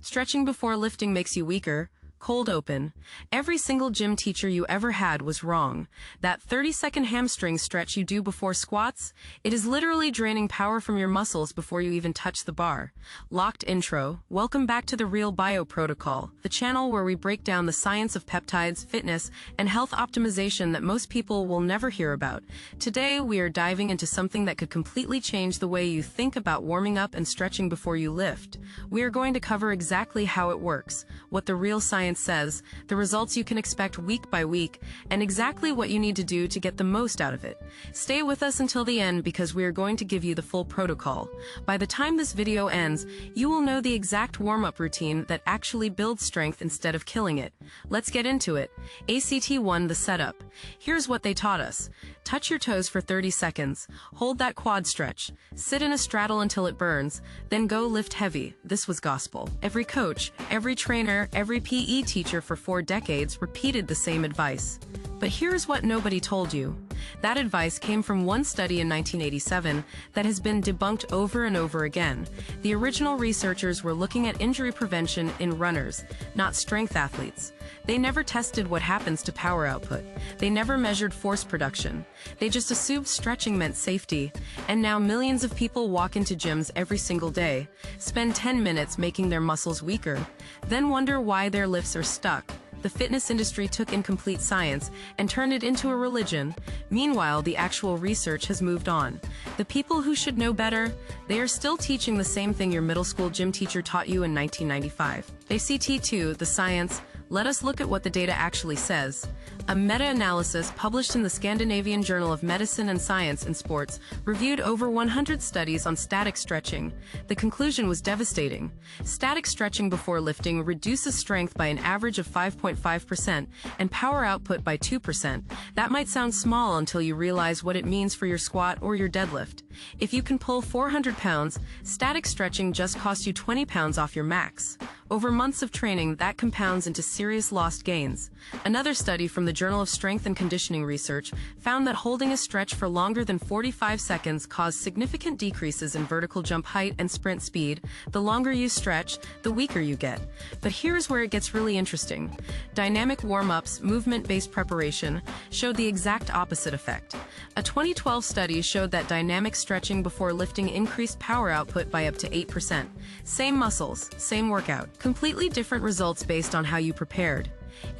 Stretching before lifting makes you weaker. Cold open. Every single gym teacher you ever had was wrong. That 30-second hamstring stretch you do before squats, it is literally draining power from your muscles before you even touch the bar. Locked intro. Welcome back to the Real Bio Protocol, the channel where we break down the science of peptides, fitness, and health optimization that most people will never hear about. Today, we are diving into something that could completely change the way you think about warming up and stretching before you lift. We are going to cover exactly how it works, what the real science says, the results you can expect week by week, and exactly what you need to do to get the most out of it. Stay with us until the end because we are going to give you the full protocol. By the time this video ends, you will know the exact warm-up routine that actually builds strength instead of killing it. Let's get into it. ACT1, the setup. Here's what they taught us. Touch your toes for 30 seconds. Hold that quad stretch. Sit in a straddle until it burns. Then go lift heavy. This was gospel. Every coach, every trainer, every PE teacher for 4 decades repeated the same advice. But here's what nobody told you. That advice came from one study in 1987 that has been debunked over and over again. The original researchers were looking at injury prevention in runners, not strength athletes. They never tested what happens to power output. They never measured force production. They just assumed stretching meant safety. And now millions of people walk into gyms every single day, spend 10 minutes making their muscles weaker, then wonder why their lifts are stuck. The fitness industry took incomplete science and turned it into a religion. Meanwhile, the actual research has moved on. The people who should know better, they are still teaching the same thing your middle school gym teacher taught you in 1995. ACT2, the science. Let us look at what the data actually says. A meta-analysis published in the Scandinavian Journal of Medicine and Science in Sports reviewed over 100 studies on static stretching. The conclusion was devastating. Static stretching before lifting reduces strength by an average of 5.5% and power output by 2%. That might sound small until you realize what it means for your squat or your deadlift. If you can pull 400 pounds, static stretching just costs you 20 pounds off your max. Over months of training, that compounds into serious lost gains. Another study from the Journal of Strength and Conditioning Research found that holding a stretch for longer than 45 seconds caused significant decreases in vertical jump height and sprint speed. The longer you stretch, the weaker you get. But here's where it gets really interesting. Dynamic warm-ups, movement-based preparation, showed the exact opposite effect. A 2012 study showed that dynamic stretching before lifting increased power output by up to 8%. Same muscles, same workout. Completely different results based on how you prepared.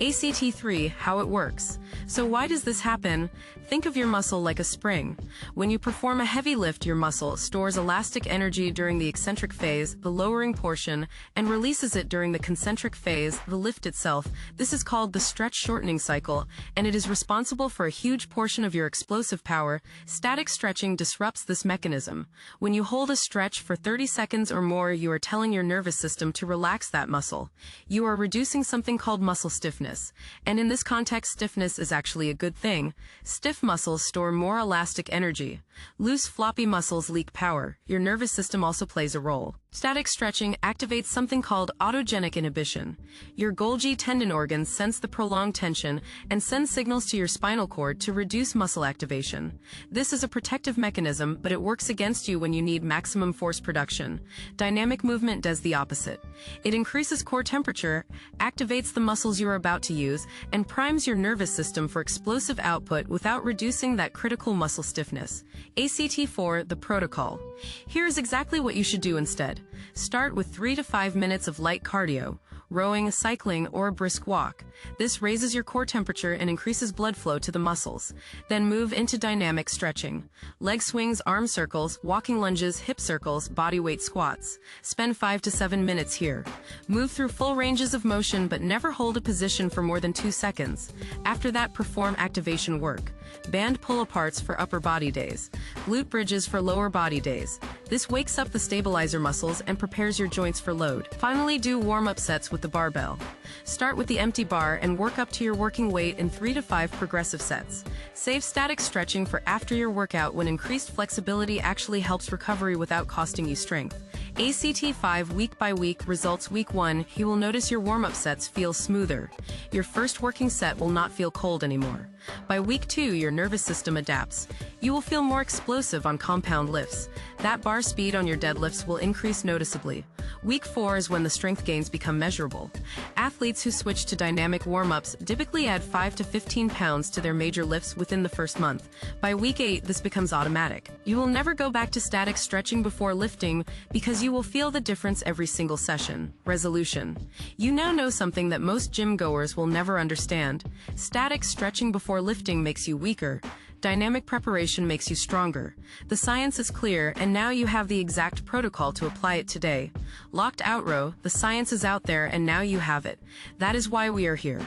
ACT3, how it works. So why does this happen? Think of your muscle like a spring. When you perform a heavy lift, your muscle stores elastic energy during the eccentric phase, the lowering portion, and releases it during the concentric phase, the lift itself. This is called the stretch shortening cycle, and it is responsible for a huge portion of your explosive power. Static stretching disrupts this mechanism. When you hold a stretch for 30 seconds or more, you are telling your nervous system to relax that muscle. You are reducing something called muscle stiffness. And in this context, stiffness is actually a good thing. Stiff muscles store more elastic energy. Loose, floppy muscles leak power. Your nervous system also plays a role. Static stretching activates something called autogenic inhibition. Your Golgi tendon organs sense the prolonged tension and send signals to your spinal cord to reduce muscle activation. This is a protective mechanism, but it works against you when you need maximum force production. Dynamic movement does the opposite. It increases core temperature, activates the muscles you are about to use, and primes your nervous system for explosive output without reducing that critical muscle stiffness. ACT4, the protocol. Here's exactly what you should do instead. Start with 3 to 5 minutes of light cardio, rowing, cycling, or a brisk walk. This raises your core temperature and increases blood flow to the muscles. Then move into dynamic stretching. Leg swings, arm circles, walking lunges, hip circles, body weight squats. Spend 5 to 7 minutes here. Move through full ranges of motion but never hold a position for more than 2 seconds. After that, perform activation work. Band pull-aparts for upper body days. Glute bridges for lower body days. This wakes up the stabilizer muscles and prepares your joints for load. Finally, do warm-up sets with the barbell. Start with the empty bar and work up to your working weight in 3 to 5 progressive sets. Save static stretching for after your workout when increased flexibility actually helps recovery without costing you strength. ACT5 week by week results. Week 1, you will notice your warm-up sets feel smoother. Your first working set will not feel cold anymore. By week 2, your nervous system adapts. You will feel more explosive on compound lifts. That bar speed on your deadlifts will increase noticeably. Week 4 is when the strength gains become measurable. Athletes who switch to dynamic warm-ups typically add 5 to 15 pounds to their major lifts within the first month. By week 8, this becomes automatic. You will never go back to static stretching before lifting because you will feel the difference every single session. Resolution. You now know something that most gym goers will never understand. Static stretching before lifting makes you weaker. Dynamic preparation makes you stronger. The science is clear, and now you have the exact protocol to apply it today. Locked out row, the science is out there and now you have it. That is why we are here.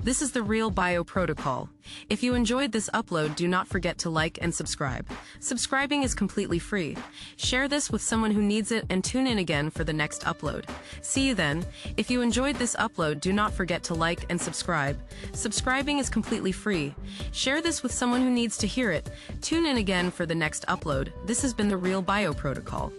This is the real bio protocol. If you enjoyed this upload, do not forget to like and subscribe. Subscribing is completely free. Share this with someone who needs it and tune in again for the next upload. See you then. If you enjoyed this upload, do not forget to like and subscribe. Subscribing is completely free. Share this with someone who needs to hear it. Tune in again for the next upload. This has been the Real Bio Protocol.